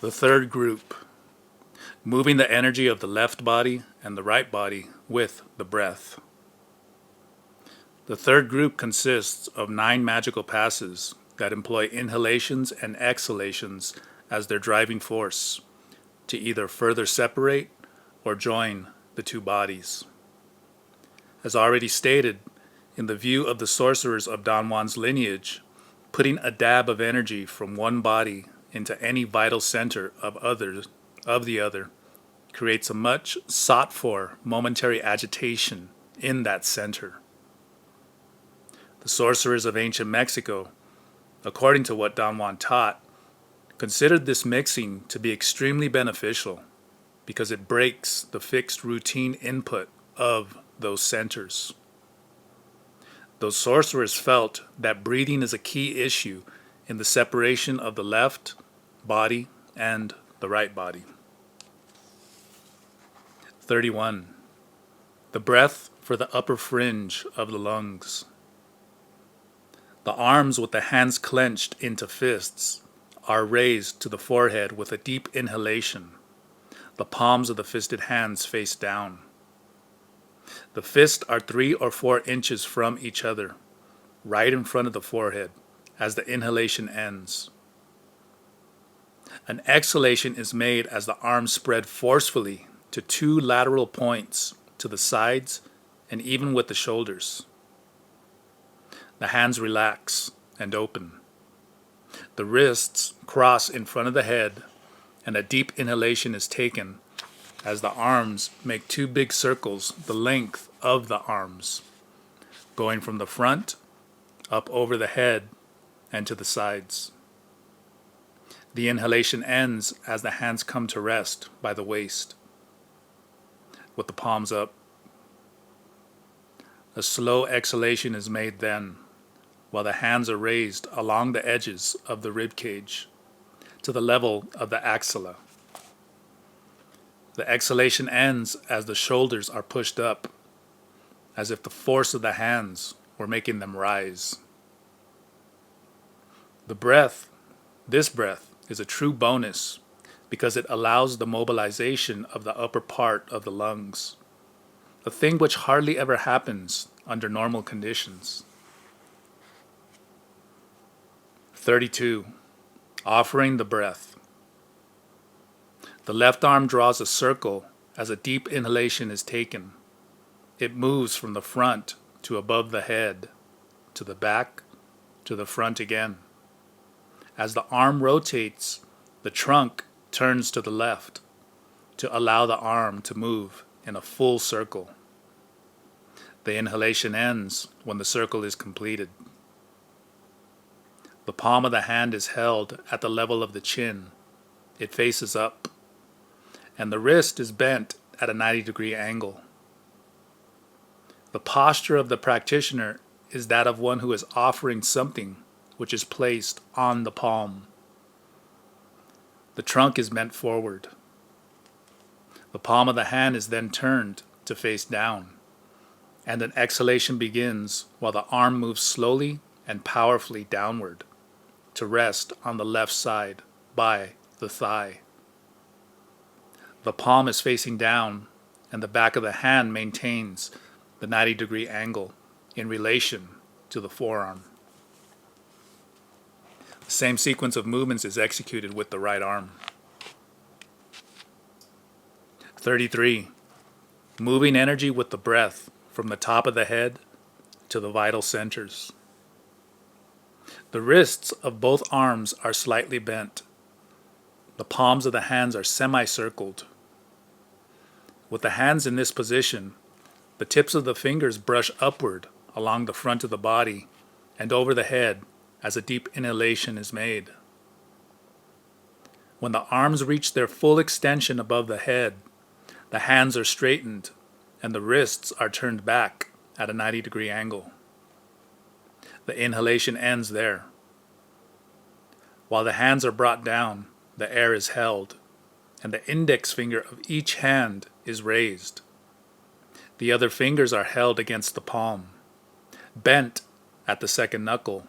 The third group, moving the energy of the left body and the right body with the breath. The third group consists of 9 magical passes that employ inhalations and exhalations as their driving force to either further separate or join the two bodies. As already stated, in the view of the sorcerers of Don Juan's lineage, putting a dab of energy from one body into any vital center of the other creates a much sought for momentary agitation in that center. The sorcerers of ancient Mexico, according to what Don Juan taught, considered this mixing to be extremely beneficial because it breaks the fixed routine input of those centers. Those sorcerers felt that breathing is a key issue in the separation of the left body and the right body. 31. The breath for the upper fringe of the lungs. The arms with the hands clenched into fists are raised to the forehead with a deep inhalation, the palms of the fisted hands face down. The fists are 3 or 4 inches from each other, right in front of the forehead, as the inhalation ends. An exhalation is made as the arms spread forcefully to 2 lateral points to the sides and even with the shoulders. The hands relax and open. The wrists cross in front of the head, and a deep inhalation is taken as the arms make 2 big circles the length of the arms, going from the front up over the head and to the sides. The inhalation ends as the hands come to rest by the waist, with the palms up. A slow exhalation is made then, while the hands are raised along the edges of the rib cage to the level of the axilla. The exhalation ends as the shoulders are pushed up, as if the force of the hands were making them rise. This breath, is a true bonus because it allows the mobilization of the upper part of the lungs, a thing which hardly ever happens under normal conditions. 32. Offering the breath. The left arm draws a circle as a deep inhalation is taken. It moves from the front to above the head, to the back, to the front again. As the arm rotates, the trunk turns to the left to allow the arm to move in a full circle. The inhalation ends when the circle is completed. The palm of the hand is held at the level of the chin. It faces up, and the wrist is bent at a 90-degree angle. The posture of the practitioner is that of one who is offering something which is placed on the palm. The trunk is bent forward. The palm of the hand is then turned to face down, and an exhalation begins while the arm moves slowly and powerfully downward to rest on the left side by the thigh. The palm is facing down, and the back of the hand maintains the 90-degree angle in relation to the forearm. The same sequence of movements is executed with the right arm. 33. Moving energy with the breath from the top of the head to the vital centers. The wrists of both arms are slightly bent. The palms of the hands are semicircled. With the hands in this position, the tips of the fingers brush upward along the front of the body and over the head as a deep inhalation is made. When the arms reach their full extension above the head, the hands are straightened and the wrists are turned back at a 90-degree angle. The inhalation ends there. While the hands are brought down, the air is held, and the index finger of each hand is raised. The other fingers are held against the palm, bent at the second knuckle,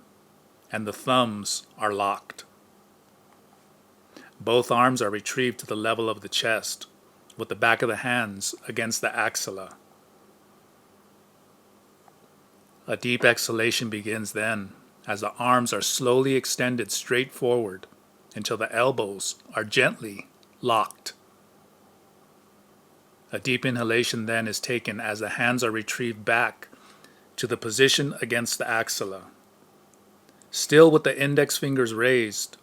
and the thumbs are locked. Both arms are retrieved to the level of the chest, with the back of the hands against the axilla. A deep exhalation begins then, as the arms are slowly extended straight forward until the elbows are gently locked. A deep inhalation then is taken as the hands are retrieved back to the position against the axilla. Still with the index fingers raised,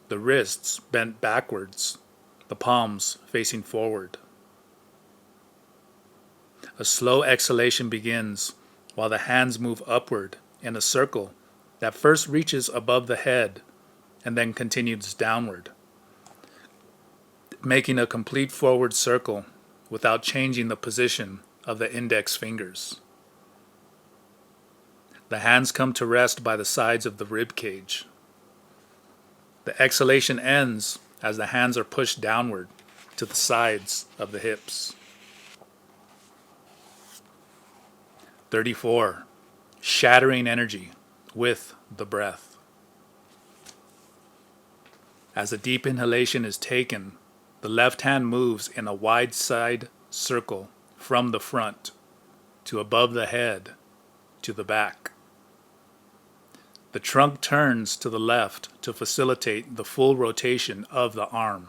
the wrists bent backwards, the palms facing forward. A slow exhalation begins while the hands move upward in a circle that first reaches above the head and then continues downward, making a complete forward circle without changing the position of the index fingers. The hands come to rest by the sides of the rib cage. The exhalation ends as the hands are pushed downward to the sides of the hips. 34. Shattering energy with the breath. As a deep inhalation is taken, the left hand moves in a wide side circle from the front to above the head to the back. The trunk turns to the left to facilitate the full rotation of the arm.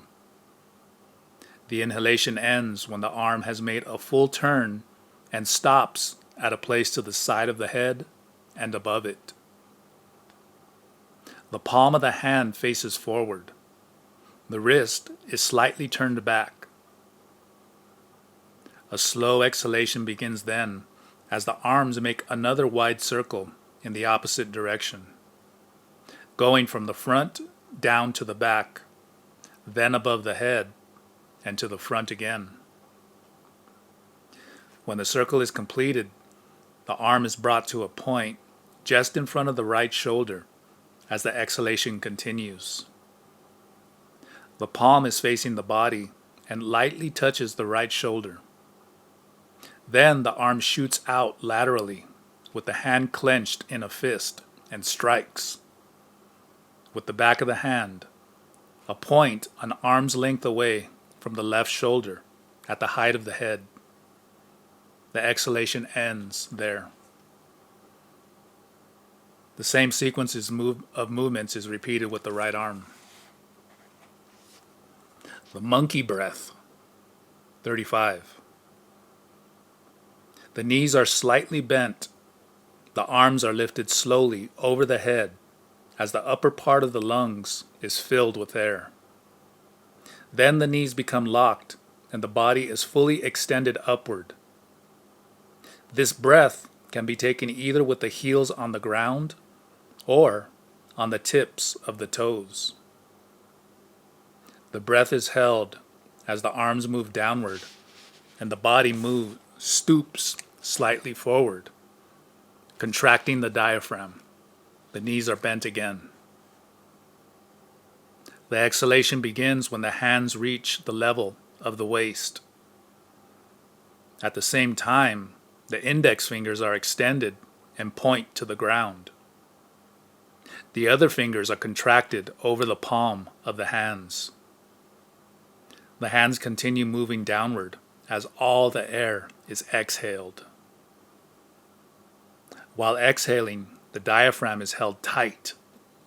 The inhalation ends when the arm has made a full turn and stops at a place to the side of the head and above it. The palm of the hand faces forward. The wrist is slightly turned back. A slow exhalation begins then as the arms make another wide circle in the opposite direction, going from the front down to the back, then above the head and to the front again. When the circle is completed, the arm is brought to a point just in front of the right shoulder as the exhalation continues. The palm is facing the body and lightly touches the right shoulder. Then the arm shoots out laterally with the hand clenched in a fist and strikes with the back of the hand, a point an arm's length away from the left shoulder at the height of the head. The exhalation ends there. The same sequence of movements is repeated with the right arm. The monkey breath. 35. The knees are slightly bent. The arms are lifted slowly over the head as the upper part of the lungs is filled with air. Then the knees become locked and the body is fully extended upward. This breath can be taken either with the heels on the ground or on the tips of the toes. The breath is held as the arms move downward and the body stoops slightly forward, contracting the diaphragm. The knees are bent again. The exhalation begins when the hands reach the level of the waist. At the same time, the index fingers are extended and point to the ground. The other fingers are contracted over the palm of the hands. The hands continue moving downward as all the air is exhaled. While exhaling, the diaphragm is held tight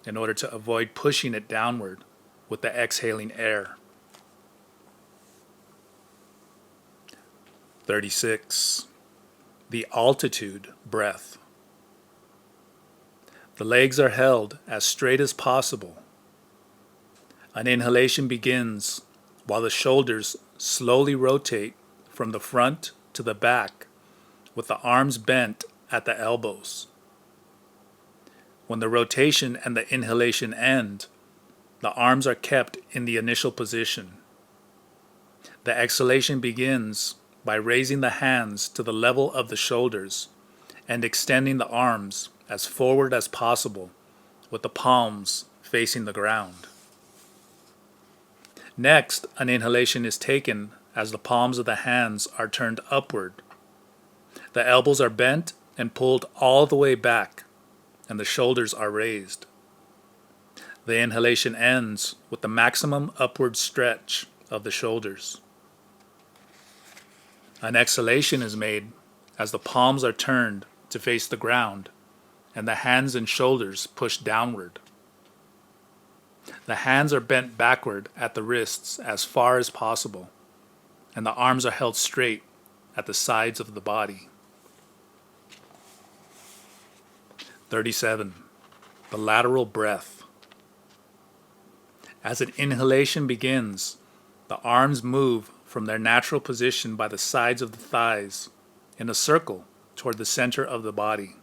in order to avoid pushing it downward with the exhaling air. 36. The altitude breath. The legs are held as straight as possible. An inhalation begins while the shoulders slowly rotate from the front to the back with the arms bent at the elbows. When the rotation and the inhalation end, the arms are kept in the initial position. The exhalation begins by raising the hands to the level of the shoulders and extending the arms as forward as possible with the palms facing the ground. Next, an inhalation is taken as the palms of the hands are turned upward. The elbows are bent and pulled all the way back, and the shoulders are raised. The inhalation ends with the maximum upward stretch of the shoulders. An exhalation is made as the palms are turned to face the ground and the hands and shoulders pushed downward. The hands are bent backward at the wrists as far as possible, and the arms are held straight at the sides of the body. 37. The lateral breath. As an inhalation begins, the arms move from their natural position by the sides of the thighs in a circle toward the center of the body,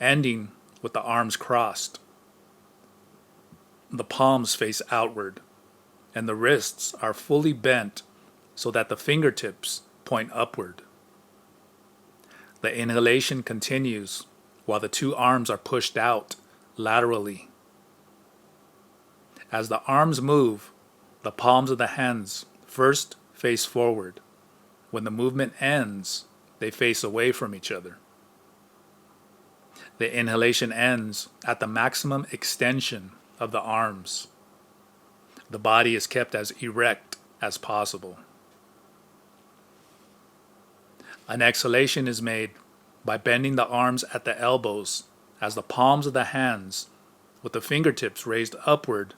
ending with the arms crossed. The palms face outward, and the wrists are fully bent so that the fingertips point upward. The inhalation continues while the two arms are pushed out laterally. As the arms move, the palms of the hands first face forward. When the movement ends, they face away from each other. The inhalation ends at the maximum extension of the arms. The body is kept as erect as possible. An exhalation is made by bending the arms at the elbows as the palms of the hands, with the fingertips raised upward,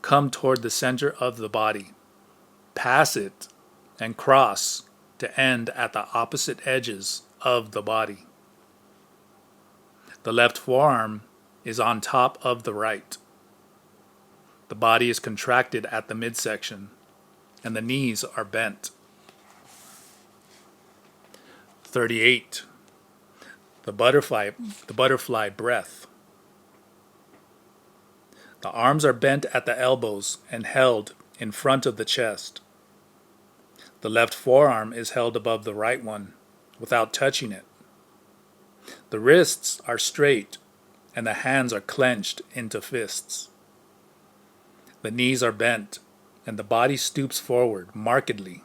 come toward the center of the body, pass it, and cross to end at the opposite edges of the body. The left forearm is on top of the right. The body is contracted at the midsection, and the knees are bent. 38. The butterfly breath. The arms are bent at the elbows and held in front of the chest. The left forearm is held above the right one without touching it. The wrists are straight and the hands are clenched into fists. The knees are bent and the body stoops forward markedly.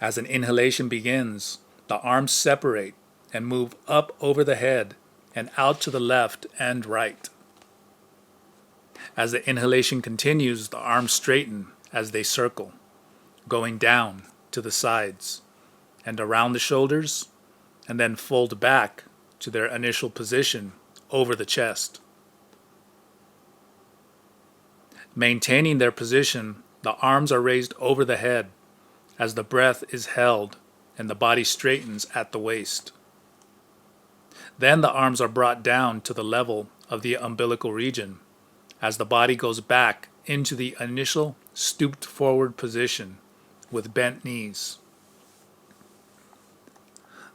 As an inhalation begins, the arms separate and move up over the head and out to the left and right. As the inhalation continues, the arms straighten as they circle, going down to the sides and around the shoulders, and then fold back to their initial position over the chest. Maintaining their position, the arms are raised over the head as the breath is held and the body straightens at the waist. Then the arms are brought down to the level of the umbilical region as the body goes back into the initial stooped forward position with bent knees.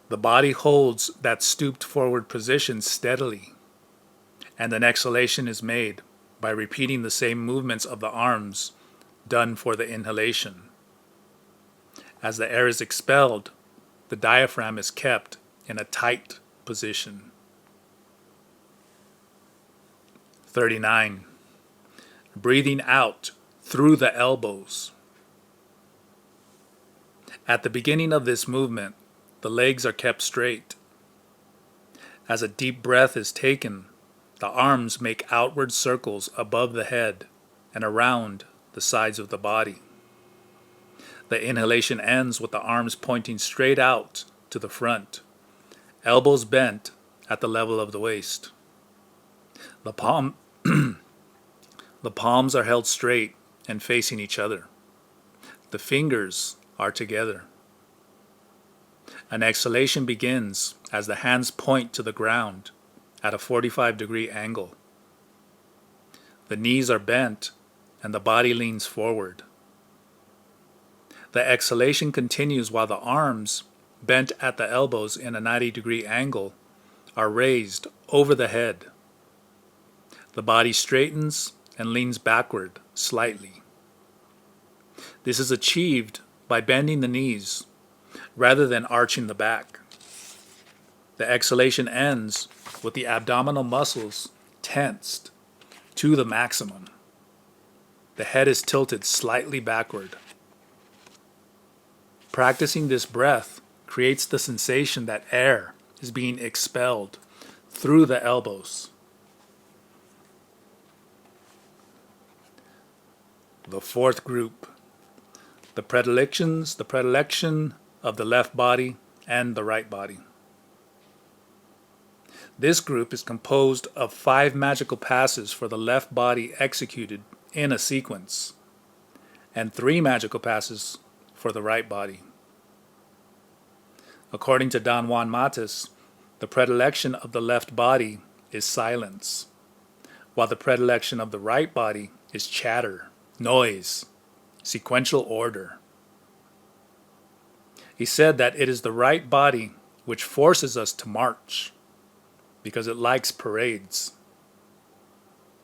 The body holds that stooped forward position steadily, and an exhalation is made by repeating the same movements of the arms done for the inhalation. As the air is expelled, the diaphragm is kept in a tight position. 39. Breathing out through the elbows. At the beginning of this movement, the legs are kept straight. As a deep breath is taken, the arms make outward circles above the head and around the sides of the body. The inhalation ends with the arms pointing straight out to the front, elbows bent at the level of the waist. The palms are held straight and facing each other. The fingers are together. An exhalation begins as the hands point to the ground at a 45-degree angle. The knees are bent and the body leans forward. The exhalation continues while the arms, bent at the elbows in a 90-degree angle, are raised over the head. The body straightens and leans backward slightly. This is achieved by bending the knees rather than arching the back. The exhalation ends with the abdominal muscles tensed to the maximum. The head is tilted slightly backward. Practicing this breath creates the sensation that air is being expelled through the elbows. The fourth group, the predilection of the left body and the right body. This group is composed of 5 magical passes for the left body executed in a sequence, and 3 magical passes for the right body. According to Don Juan Matus, the predilection of the left body is silence, while the predilection of the right body is chatter, noise, sequential order. He said that it is the right body which forces us to march, because it likes parades,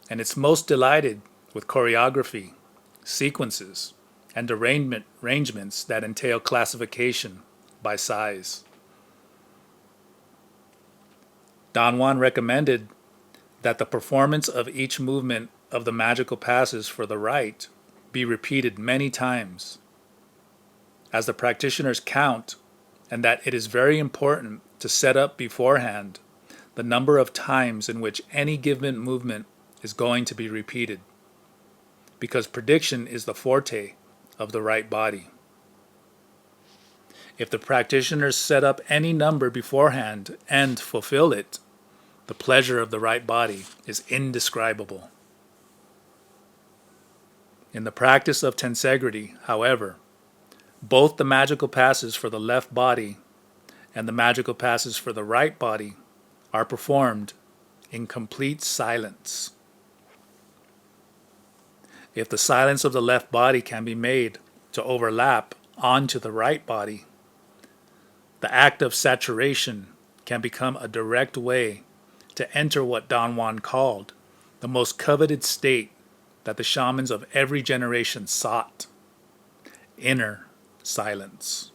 and it's most delighted with choreography, sequences, and arrangements that entail classification by size. Don Juan recommended that the performance of each movement of the magical passes for the right be repeated many times, as the practitioners count, and that it is very important to set up beforehand the number of times in which any given movement is going to be repeated, because prediction is the forte of the right body. If the practitioners set up any number beforehand and fulfill it, the pleasure of the right body is indescribable. In the practice of tensegrity, however, both the magical passes for the left body and the magical passes for the right body are performed in complete silence. If the silence of the left body can be made to overlap onto the right body, the act of saturation can become a direct way to enter what Don Juan called the most coveted state that the shamans of every generation sought: inner silence.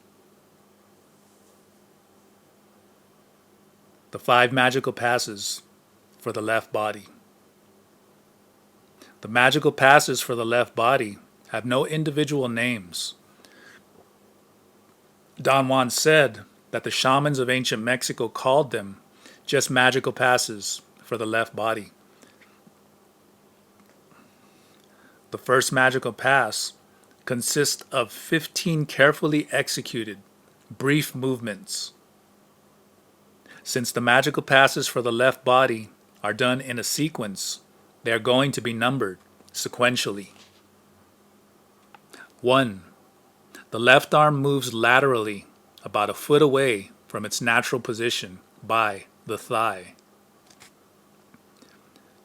The 5 magical passes for the left body. The magical passes for the left body have no individual names. Don Juan said that the shamans of ancient Mexico called them just magical passes for the left body. The first magical pass consists of 15 carefully executed, brief movements. Since the magical passes for the left body are done in a sequence, they are going to be numbered sequentially. 1. The left arm moves laterally about a foot away from its natural position by the thigh.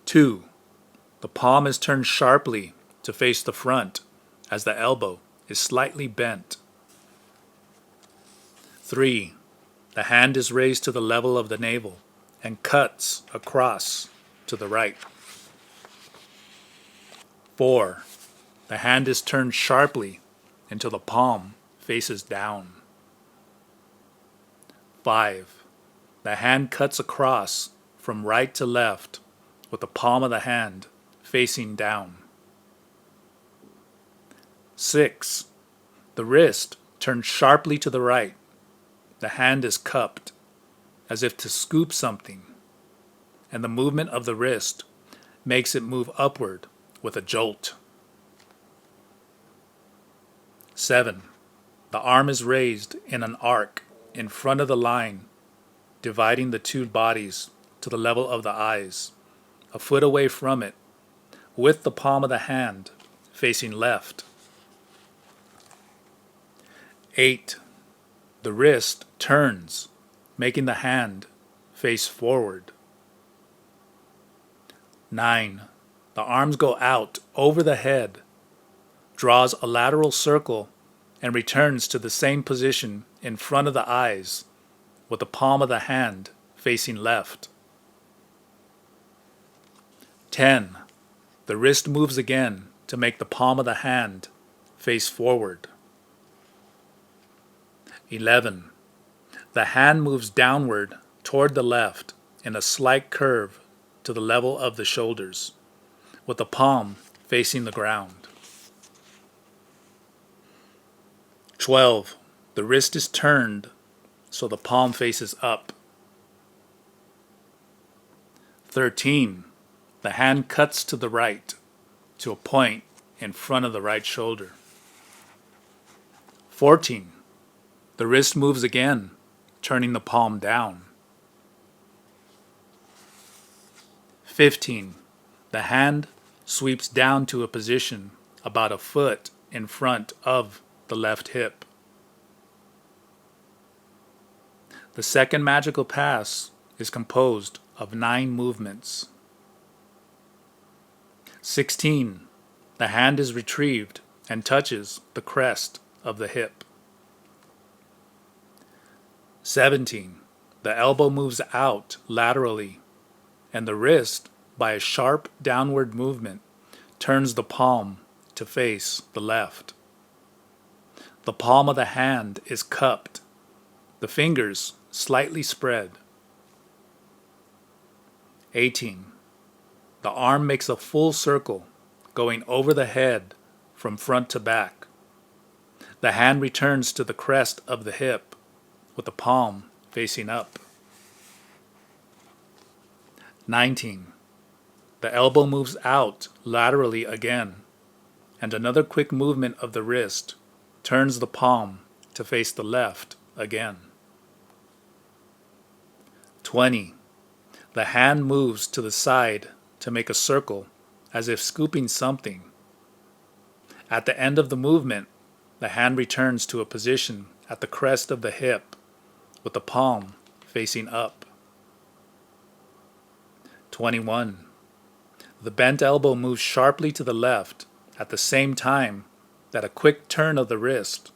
2. The palm is turned sharply to face the front as the elbow is slightly bent. 3. The hand is raised to the level of the navel and cuts across to the right. 4. The hand is turned sharply until the palm faces down. 5. The hand cuts across from right to left with the palm of the hand facing down. 6. The wrist turns sharply to the right. The hand is cupped as if to scoop something, and the movement of the wrist makes it move upward with a jolt. 7. The arm is raised in an arc in front of the line, dividing the 2 bodies to the level of the eyes, a foot away from it, with the palm of the hand facing left. 8. The wrist turns, making the hand face forward. 9. The arms go out over the head, draws a lateral circle, and returns to the same position in front of the eyes, with the palm of the hand facing left. 10. The wrist moves again to make the palm of the hand face forward. 11. The hand moves downward toward the left in a slight curve to the level of the shoulders, with the palm facing the ground. 12. The wrist is turned so the palm faces up. 13. The hand cuts to the right to a point in front of the right shoulder. 14. The wrist moves again, turning the palm down. 15. The hand sweeps down to a position about a foot in front of the left hip. The second magical pass is composed of 9 movements. 16. The hand is retrieved and touches the crest of the hip. 17. The elbow moves out laterally, and the wrist, by a sharp downward movement, turns the palm to face the left. The palm of the hand is cupped, the fingers slightly spread. 18. The arm makes a full circle, going over the head from front to back. The hand returns to the crest of the hip, with the palm facing up. 19. The elbow moves out laterally again, and another quick movement of the wrist turns the palm to face the left again. 20. The hand moves to the side to make a circle as if scooping something. At the end of the movement, the hand returns to a position at the crest of the hip with the palm facing up. 21. The bent elbow moves sharply to the left at the same time that a quick turn of the wrist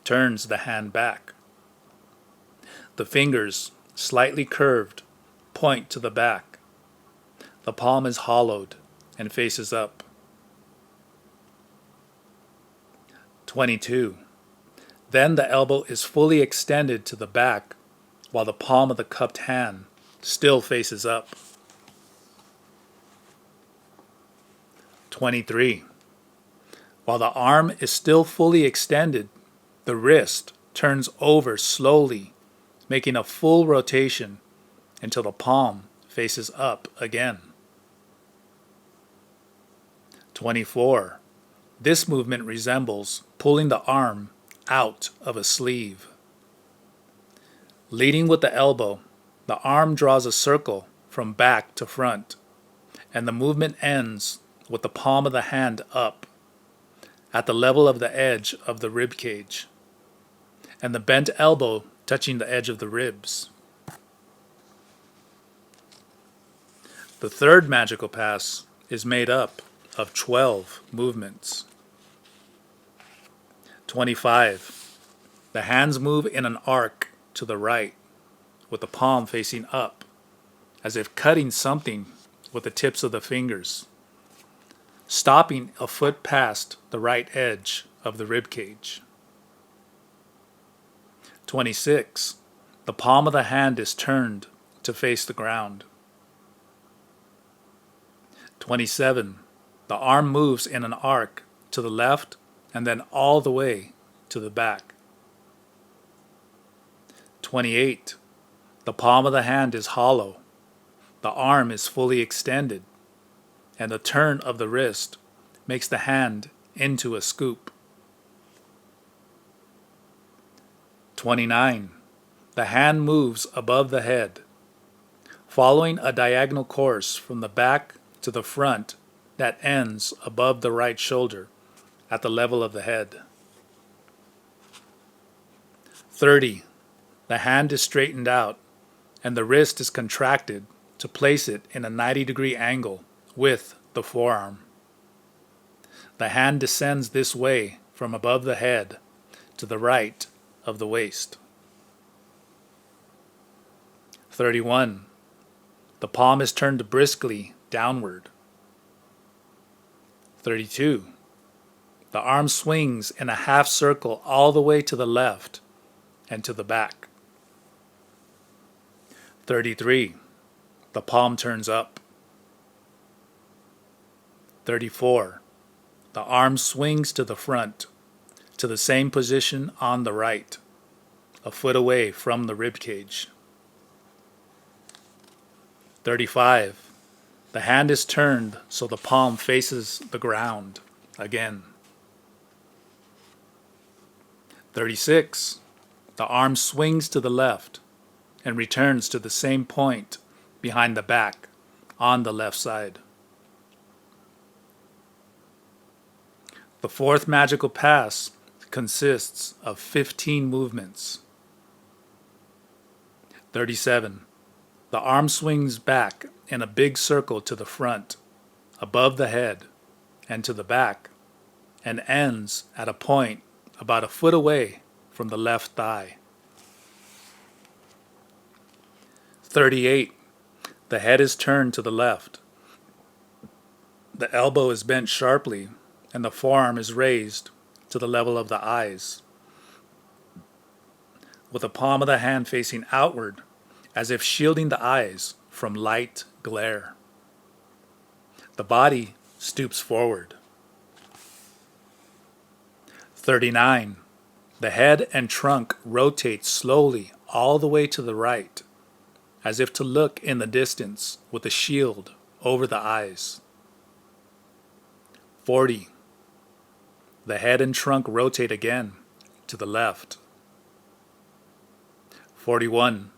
turns the hand back. The fingers, slightly curved, point to the back. The palm is hollowed and faces up. 22. Then the elbow is fully extended to the back while the palm of the cupped hand still faces up. 23. While the arm is still fully extended, the wrist turns over slowly, making a full rotation until the palm faces up again. 24. This movement resembles pulling the arm out of a sleeve. Leading with the elbow, the arm draws a circle from back to front, and the movement ends with the palm of the hand up, at the level of the edge of the rib cage, and the bent elbow touching the edge of the ribs. The third magical pass is made up of 12 movements. 25. The hands move in an arc to the right, with the palm facing up, as if cutting something with the tips of the fingers, stopping a foot past the right edge of the rib cage. 26. The palm of the hand is turned to face the ground. 27. The arm moves in an arc to the left and then all the way to the back. 28. The palm of the hand is hollow. The arm is fully extended, and the turn of the wrist makes the hand into a scoop. 29. The hand moves above the head, following a diagonal course from the back to the front that ends above the right shoulder at the level of the head. 30. The hand is straightened out, and the wrist is contracted to place it in a 90-degree angle with the forearm. The hand descends this way from above the head to the right of the waist. 31. The palm is turned briskly downward. 32. The arm swings in a half circle all the way to the left and to the back. 33. The palm turns up. 34. The arm swings to the front, to the same position on the right, a foot away from the rib cage. 35. The hand is turned so the palm faces the ground, again. 36. The arm swings to the left and returns to the same point behind the back on the left side. The fourth magical pass consists of 15 movements. 37. The arm swings back in a big circle to the front, above the head, and to the back, and ends at a point about a foot away from the left thigh. 38. The head is turned to the left. The elbow is bent sharply, and the forearm is raised to the level of the eyes, with the palm of the hand facing outward as if shielding the eyes from light glare. The body stoops forward. 39. The head and trunk rotate slowly all the way to the right, as if to look in the distance with a shield over the eyes. 40. The head and trunk rotate again to the left. 41.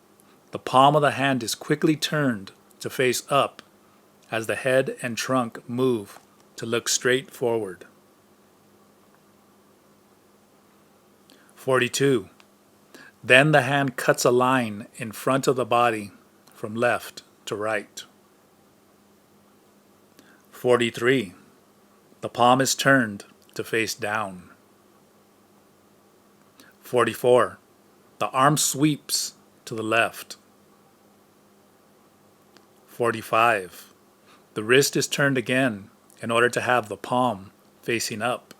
The palm of the hand is quickly turned to face up as the head and trunk move to look straight forward. 42. Then the hand cuts a line in front of the body from left to right. 43. The palm is turned to face down. 44. The arm sweeps to the left. 45. The wrist is turned again in order to have the palm facing up.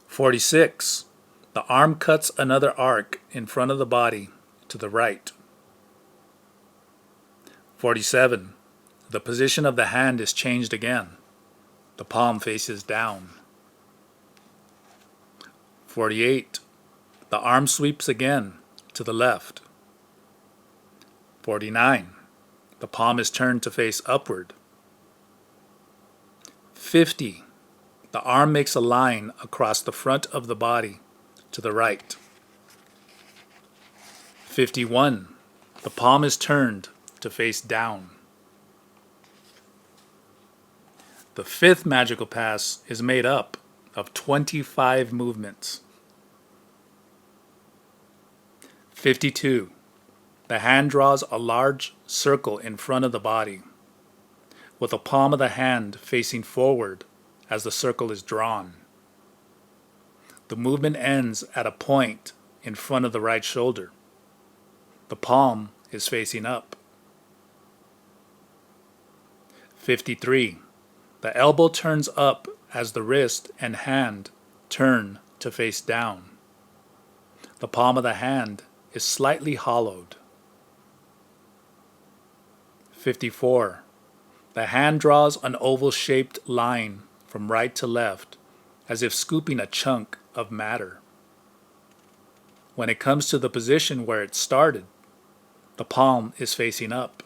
46. The arm cuts another arc in front of the body to the right. 47. The position of the hand is changed again. The palm faces down. 48. The arm sweeps again to the left. 49. The palm is turned to face upward. 50. The arm makes a line across the front of the body to the right. 51. The palm is turned to face down. The fifth magical pass is made up of 25 movements. 52. The hand draws a large circle in front of the body, with the palm of the hand facing forward as the circle is drawn. The movement ends at a point in front of the right shoulder. The palm is facing up. 53. The elbow turns up as the wrist and hand turn to face down. The palm of the hand is slightly hollowed. 54. The hand draws an oval-shaped line from right to left, as if scooping a chunk of matter. When it comes to the position where it started, the palm is facing up.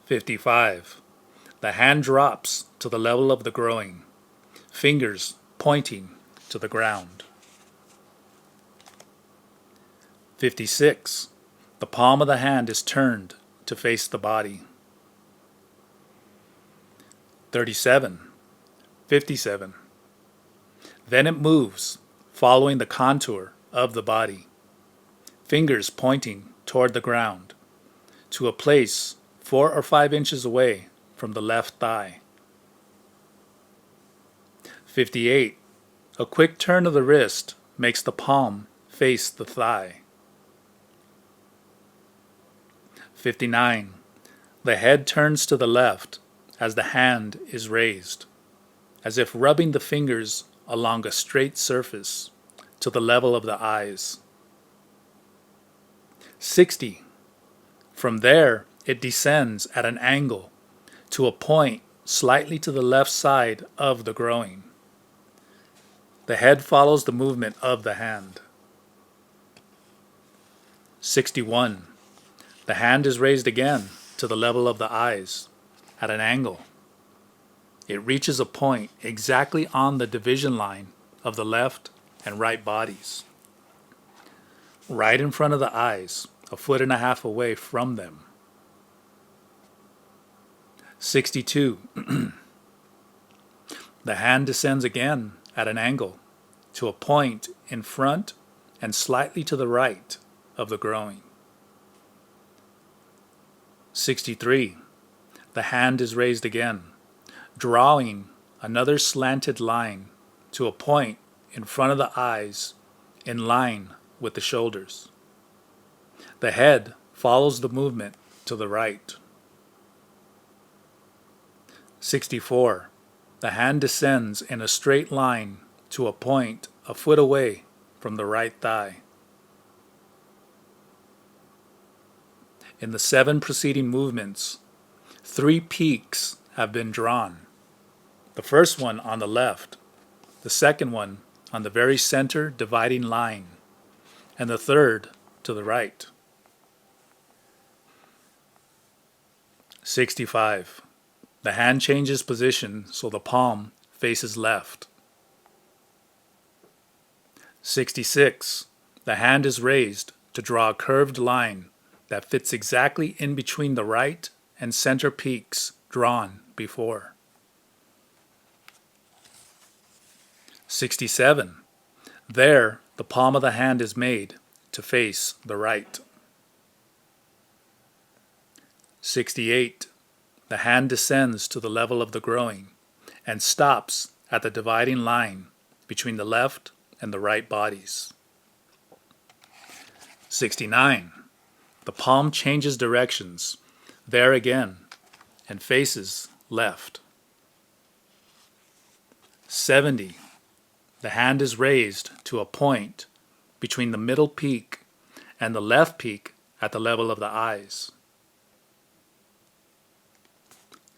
55. The hand drops to the level of the groin, fingers pointing to the ground. 56. The palm of the hand is turned to face the body. 37. 57. Then it moves, following the contour of the body, fingers pointing toward the ground, to a place 4 or 5 inches away from the left thigh. 58. A quick turn of the wrist makes the palm face the thigh. 59. The head turns to the left as the hand is raised, as if rubbing the fingers along a straight surface to the level of the eyes. 60. From there, it descends at an angle to a point slightly to the left side of the groin. The head follows the movement of the hand. 61. The hand is raised again to the level of the eyes. at an angle. It reaches a point exactly on the division line of the left and right bodies, right in front of the eyes, a foot and a half away from them. 62. The hand descends again at an angle to a point in front and slightly to the right of the groin. 63. The hand is raised again, drawing another slanted line to a point in front of the eyes in line with the shoulders. The head follows the movement to the right. 64. The hand descends in a straight line to a point a foot away from the right thigh. In the 7 preceding movements, 3 peaks have been drawn. The first one on the left, the second one on the very center dividing line, and the third to the right. 65. The hand changes position so the palm faces left. 66. The hand is raised to draw a curved line that fits exactly in between the right and center peaks drawn before. 67. There, the palm of the hand is made to face the right. 68. The hand descends to the level of the groin and stops at the dividing line between the left and the right bodies. 69. The palm changes directions there again and faces left. 70. The hand is raised to a point between the middle peak and the left peak at the level of the eyes.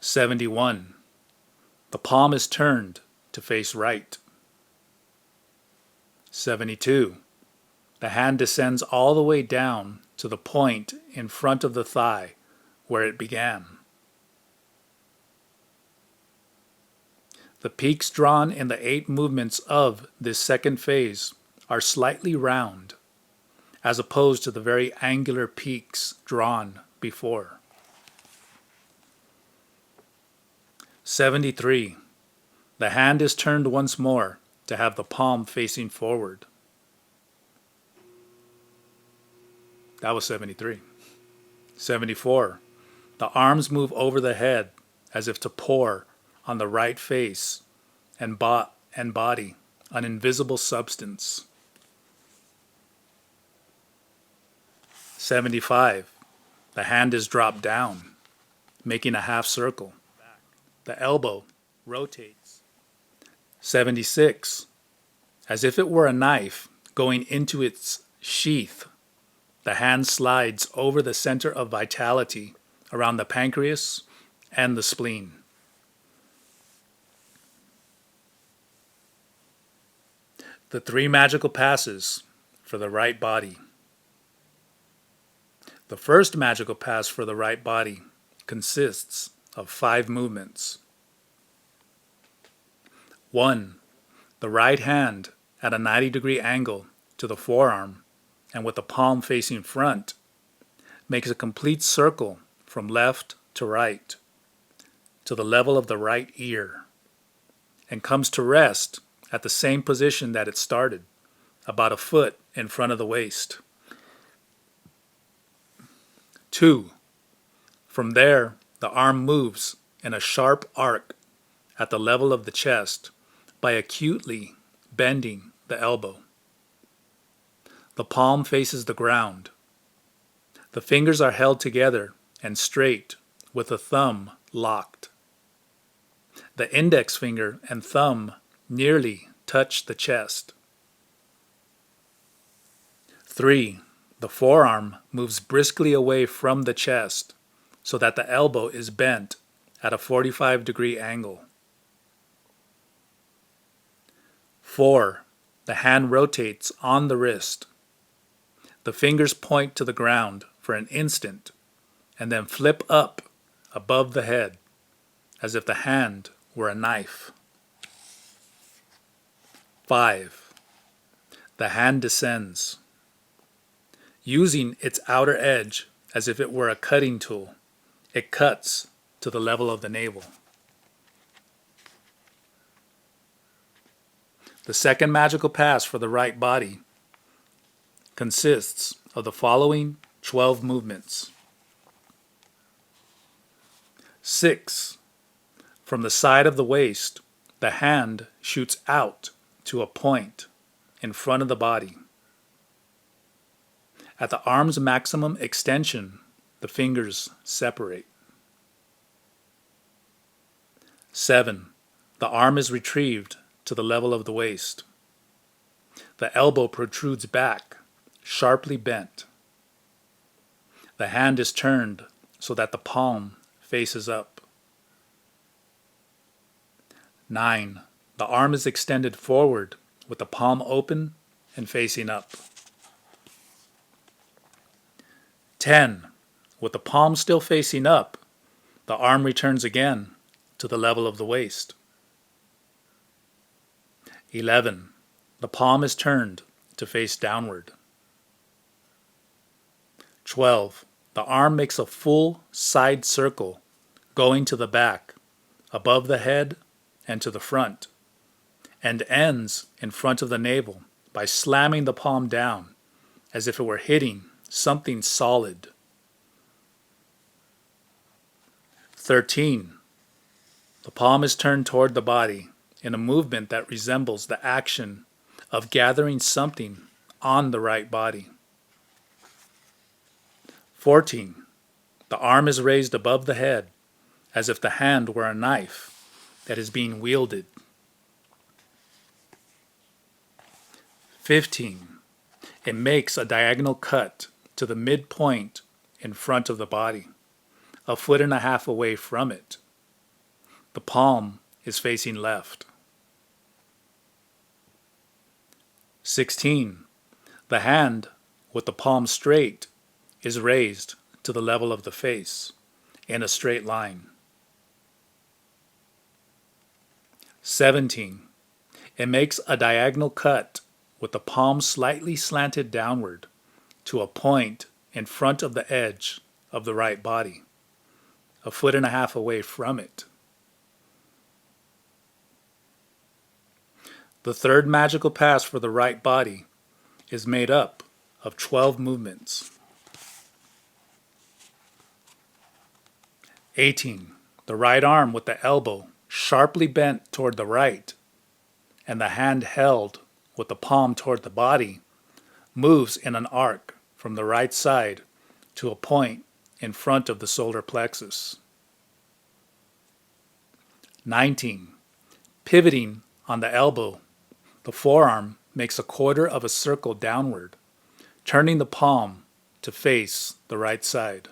71. The palm is turned to face right. 72. The hand descends all the way down to the point in front of the thigh where it began. The peaks drawn in the 8 movements of this second phase are slightly round, as opposed to the very angular peaks drawn before. 73. The hand is turned once more to have the palm facing forward. That was 73. 74. The arms move over the head as if to pour on the right face and body an invisible substance. 75. The hand is dropped down, making a half circle. The elbow rotates. 76. As if it were a knife going into its sheath, the hand slides over the center of vitality around the pancreas and the spleen. The 3 magical passes for the right body. The first magical pass for the right body consists of 5 movements. 1. The right hand at a 90-degree angle to the forearm and with the palm facing front makes a complete circle from left to right to the level of the right ear and comes to rest at the same position that it started, about a foot in front of the waist. 2. From there, the arm moves in a sharp arc at the level of the chest by acutely bending the elbow. The palm faces the ground. The fingers are held together and straight with the thumb locked. The index finger and thumb nearly touch the chest. 3. The forearm moves briskly away from the chest so that the elbow is bent at a 45-degree angle. 4. The hand rotates on the wrist. The fingers point to the ground for an instant and then flip up above the head as if the hand were a knife. 5. The hand descends, using its outer edge as if it were a cutting tool. It cuts to the level of the navel. The second magical pass for the right body consists of the following 12 movements. 6. From the side of the waist, the hand shoots out to a point in front of the body. At the arm's maximum extension, the fingers separate. 7. The arm is retrieved to the level of the waist. The elbow protrudes back, sharply bent. The hand is turned so that the palm faces up. 9. The arm is extended forward with the palm open and facing up. 10. With the palm still facing up, the arm returns again to the level of the waist. 11. The palm is turned to face downward. 12. The arm makes a full side circle going to the back, above the head and to the front, and ends in front of the navel by slamming the palm down as if it were hitting something solid. 13. The palm is turned toward the body in a movement that resembles the action of gathering something on the right body. 14. The arm is raised above the head as if the hand were a knife that is being wielded. 15. It makes a diagonal cut to the midpoint in front of the body, 1.5 feet away from it. The palm is facing left. 16. The hand, with the palm straight, is raised to the level of the face in a straight line. 17. It makes a diagonal cut with the palm slightly slanted downward to a point in front of the edge of the right body, 1.5 feet away from it. The third magical pass for the right body is made up of 12 movements. 18. The right arm with the elbow sharply bent toward the right and the hand held with the palm toward the body moves in an arc from the right side to a point in front of the solar plexus. 19. Pivoting on the elbow, the forearm makes 1/4 circle downward, turning the palm to face the right side.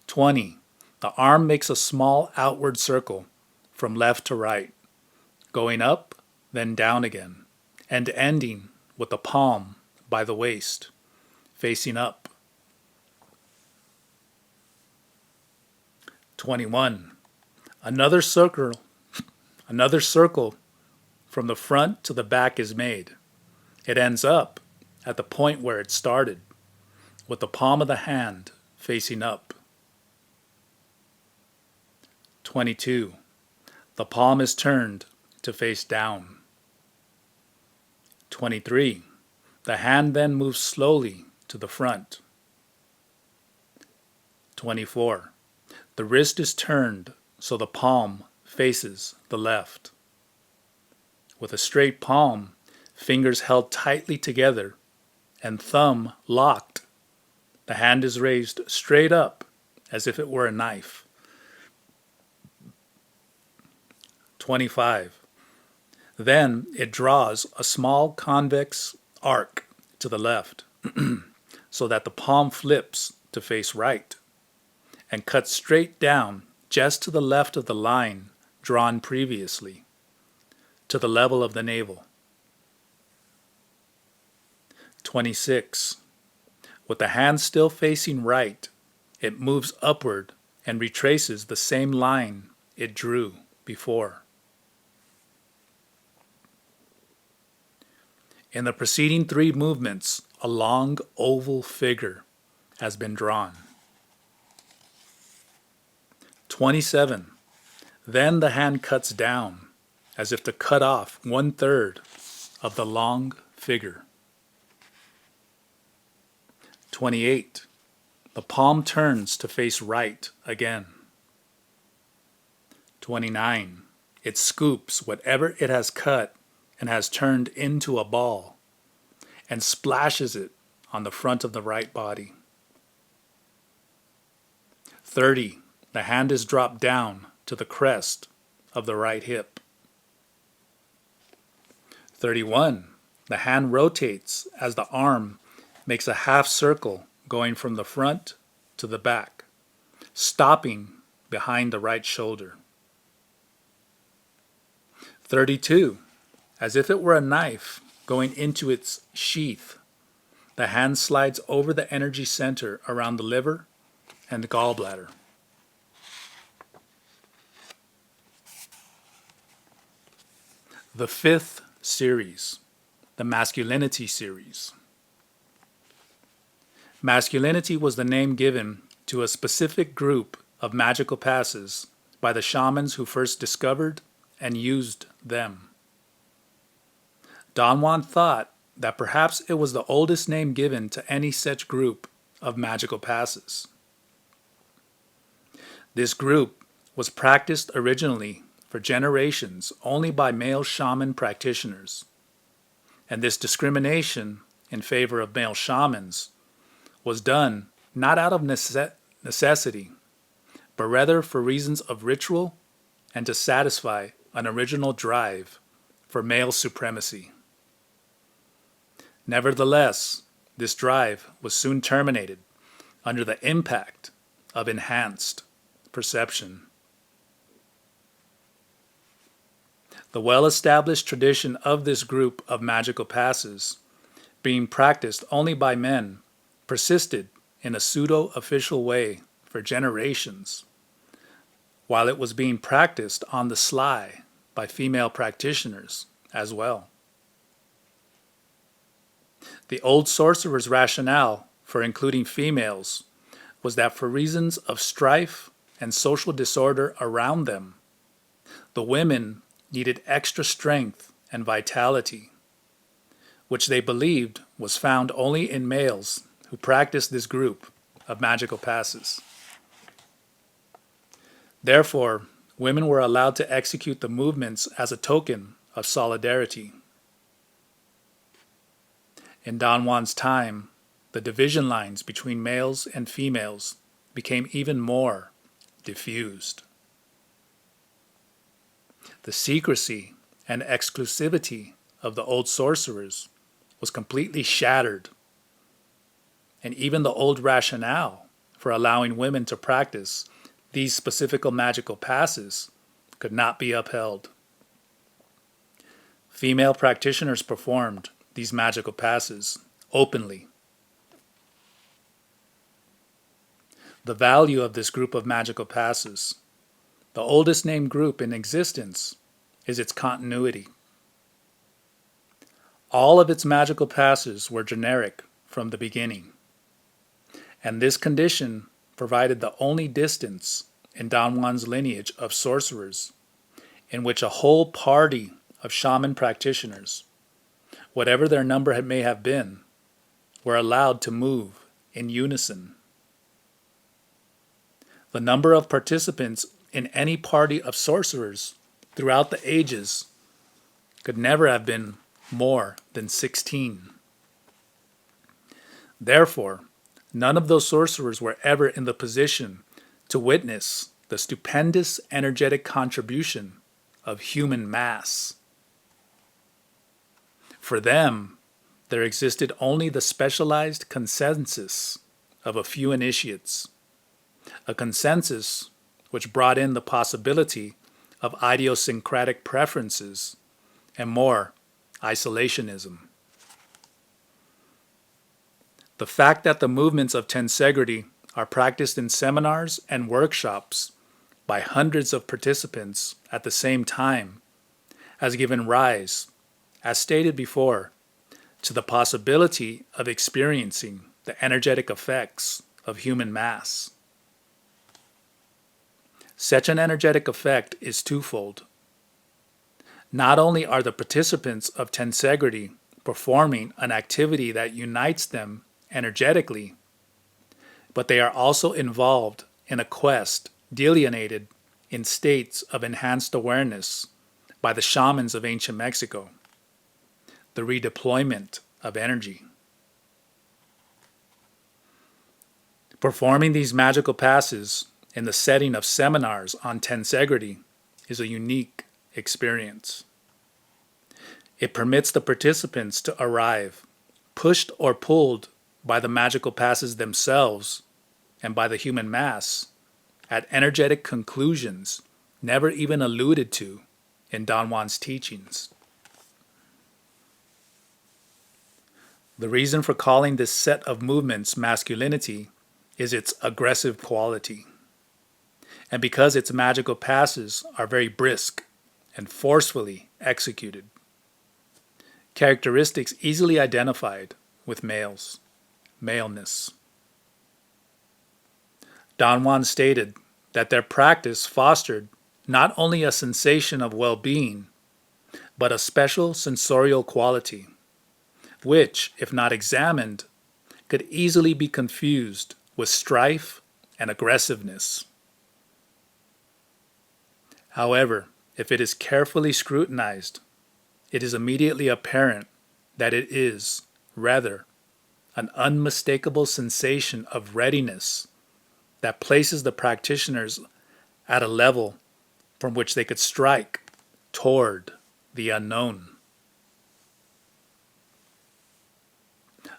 20. The arm makes a small outward circle from left to right, going up, then down again, and ending with the palm by the waist, facing up. 21. Another circle from the front to the back is made. It ends up at the point where it started, with the palm of the hand facing up. 22. The palm is turned to face down. 23. The hand then moves slowly to the front. 24. The wrist is turned so the palm faces the left. With a straight palm, fingers held tightly together, and thumb locked, the hand is raised straight up as if it were a knife. 25. Then it draws a small convex arc to the left so that the palm flips to face right and cuts straight down just to the left of the line drawn previously, to the level of the navel. 26. With the hand still facing right, it moves upward and retraces the same line it drew before. In the preceding 3 movements, a long oval figure has been drawn. 27. Then the hand cuts down, as if to cut off 1/3 of the long figure. 28. The palm turns to face right again. 29. It scoops whatever it has cut and has turned into a ball and splashes it on the front of the right body. 30. The hand is dropped down to the crest of the right hip. 31. The hand rotates as the arm makes a half circle going from the front to the back, stopping behind the right shoulder. 32. As if it were a knife going into its sheath, the hand slides over the energy center around the liver and the gallbladder. The 5th series, the Masculinity series. Masculinity was the name given to a specific group of magical passes by the shamans who first discovered and used them. Don Juan thought that perhaps it was the oldest name given to any such group of magical passes. This group was practiced originally for generations only by male shaman practitioners, and this discrimination in favor of male shamans was done not out of necessity, but rather for reasons of ritual and to satisfy an original drive for male supremacy. Nevertheless, this drive was soon terminated under the impact of enhanced perception. The well-established tradition of this group of magical passes, being practiced only by men, persisted in a pseudo-official way for generations, while it was being practiced on the sly by female practitioners as well. The old sorcerers' rationale for including females was that for reasons of strife and social disorder around them, the women needed extra strength and vitality, which they believed was found only in males who practiced this group of magical passes. Therefore, women were allowed to execute the movements as a token of solidarity. In Don Juan's time, the division lines between males and females became even more diffused. The secrecy and exclusivity of the old sorcerers was completely shattered, and even the old rationale for allowing women to practice these specific magical passes could not be upheld. Female practitioners performed these magical passes openly. The value of this group of magical passes, the oldest named group in existence, is its continuity. All of its magical passes were generic from the beginning, and this condition provided the only distance in Don Juan's lineage of sorcerers in which a whole party of shaman practitioners, whatever their number may have been, were allowed to move in unison. The number of participants in any party of sorcerers throughout the ages could never have been more than 16. Therefore, none of those sorcerers were ever in the position to witness the stupendous energetic contribution of human mass. For them, there existed only the specialized consensus of a few initiates, a consensus which brought in the possibility of idiosyncratic preferences and more isolationism. The fact that the movements of tensegrity are practiced in seminars and workshops by hundreds of participants at the same time has given rise, as stated before, to the possibility of experiencing the energetic effects of human mass. Such an energetic effect is twofold. Not only are the participants of tensegrity performing an activity that unites them energetically, but they are also involved in a quest delineated in states of enhanced awareness by the shamans of ancient Mexico, the redeployment of energy. Performing these magical passes in the setting of seminars on tensegrity is a unique experience. It permits the participants to arrive, pushed or pulled by the magical passes themselves and by the human mass, at energetic conclusions never even alluded to in Don Juan's teachings. The reason for calling this set of movements masculinity is its aggressive quality, and because its magical passes are very brisk and forcefully executed. Characteristics easily identified with maleness. Don Juan stated that their practice fostered not only a sensation of well-being, but a special sensorial quality, which, if not examined, could easily be confused with strife and aggressiveness. However, if it is carefully scrutinized, it is immediately apparent that it is, rather, an unmistakable sensation of readiness that places the practitioners at a level from which they could strike toward the unknown.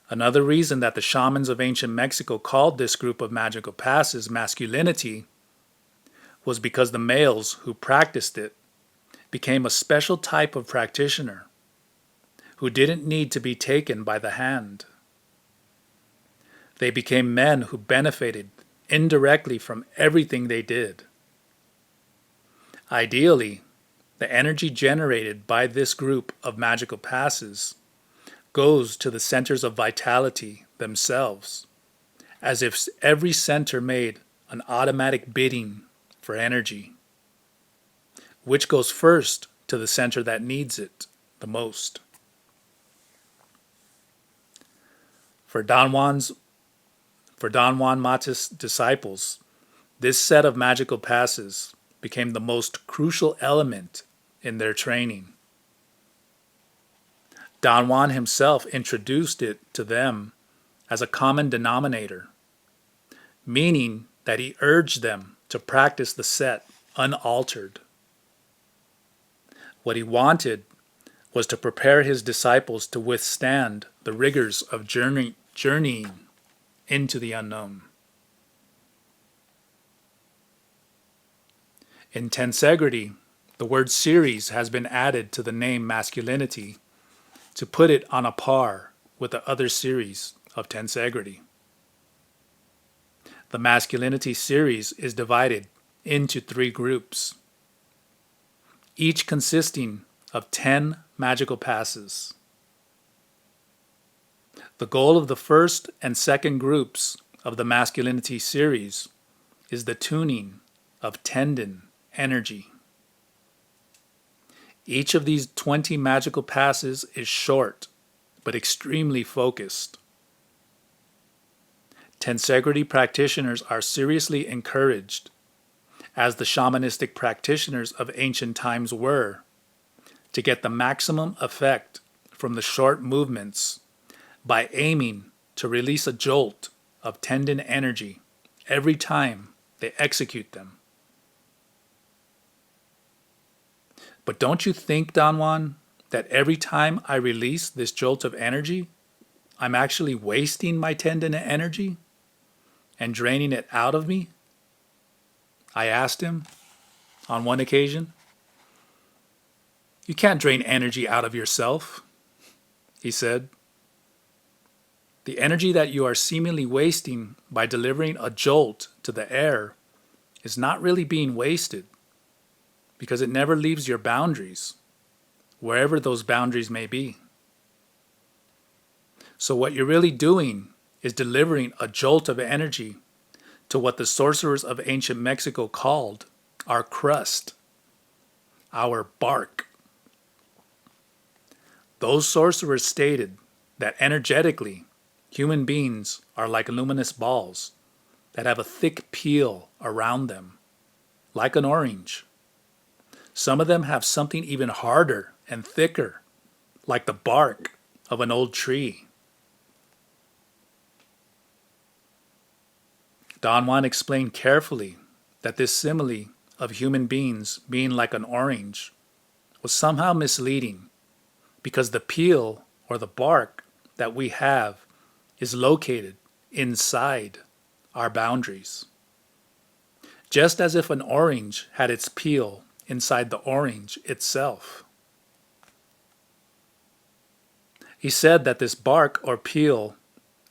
Another reason that the shamans of ancient Mexico called this group of magical passes masculinity was because the males who practiced it became a special type of practitioner who didn't need to be taken by the hand. They became men who benefited indirectly from everything they did. Ideally, the energy generated by this group of magical passes goes to the centers of vitality themselves, as if every center made an automatic bidding for energy, which goes first to the center that needs it the most. For Don Juan Matus disciples, this set of magical passes became the most crucial element in their training. Don Juan himself introduced it to them as a common denominator, meaning that he urged them to practice the set unaltered. What he wanted was to prepare his disciples to withstand the rigors of journeying into the unknown. In tensegrity, the word series has been added to the name masculinity to put it on a par with the other series of tensegrity. The masculinity series is divided into 3 groups, each consisting of 10 magical passes. The goal of the first and second groups of the masculinity series is the tuning of tendon energy. Each of these 20 magical passes is short, but extremely focused. Tensegrity practitioners are seriously encouraged, as the shamanistic practitioners of ancient times were, to get the maximum effect from the short movements by aiming to release a jolt of tendon energy every time they execute them. But don't you think, Don Juan, that every time I release this jolt of energy, I'm actually wasting my tendon energy and draining it out of me? I asked him on one occasion. You can't drain energy out of yourself, he said. The energy that you are seemingly wasting by delivering a jolt to the air is not really being wasted because it never leaves your boundaries, wherever those boundaries may be. So what you're really doing is delivering a jolt of energy to what the sorcerers of ancient Mexico called our crust, our bark. Those sorcerers stated that energetically, human beings are like luminous balls that have a thick peel around them, like an orange. Some of them have something even harder and thicker, like the bark of an old tree. Don Juan explained carefully that this simile of human beings being like an orange was somehow misleading because the peel or the bark that we have is located inside our boundaries. Just as if an orange had its peel inside the orange itself. He said that this bark or peel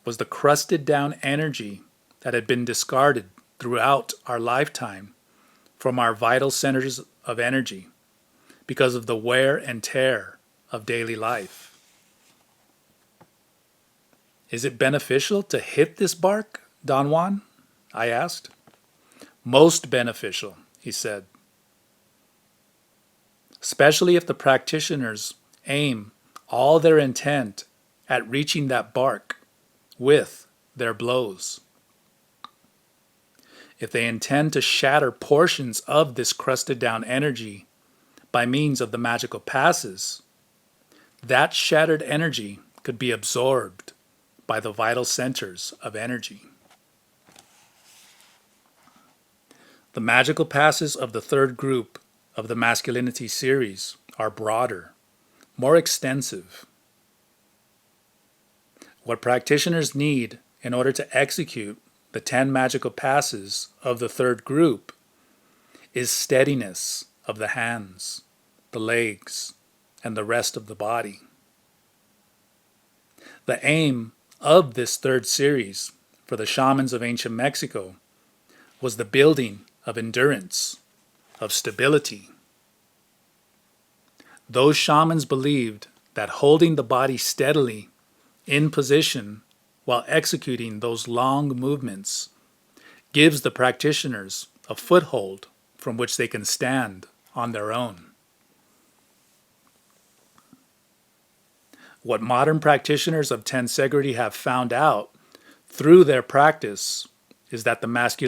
was the crusted down energy that had been discarded throughout our lifetime from our vital centers of energy because of the wear and tear of daily life. Is it beneficial to hit this bark, Don Juan? I asked. Most beneficial, he said. Especially if the practitioners aim all their intent at reaching that bark with their blows. If they intend to shatter portions of this crusted down energy by means of the magical passes, that shattered energy could be absorbed by the vital centers of energy. The magical passes of the third group of the Masculinity series are broader, more extensive. What practitioners need in order to execute the 10 magical passes of the third group is steadiness of the hands, the legs, and the rest of the body. The aim of this third series for the shamans of ancient Mexico was the building of endurance, of stability. Those shamans believed that holding the body steadily in position while executing those long movements gives the practitioners a foothold from which they can stand on their own. What modern practitioners of tensegrity have found out through their practice is that the masculinity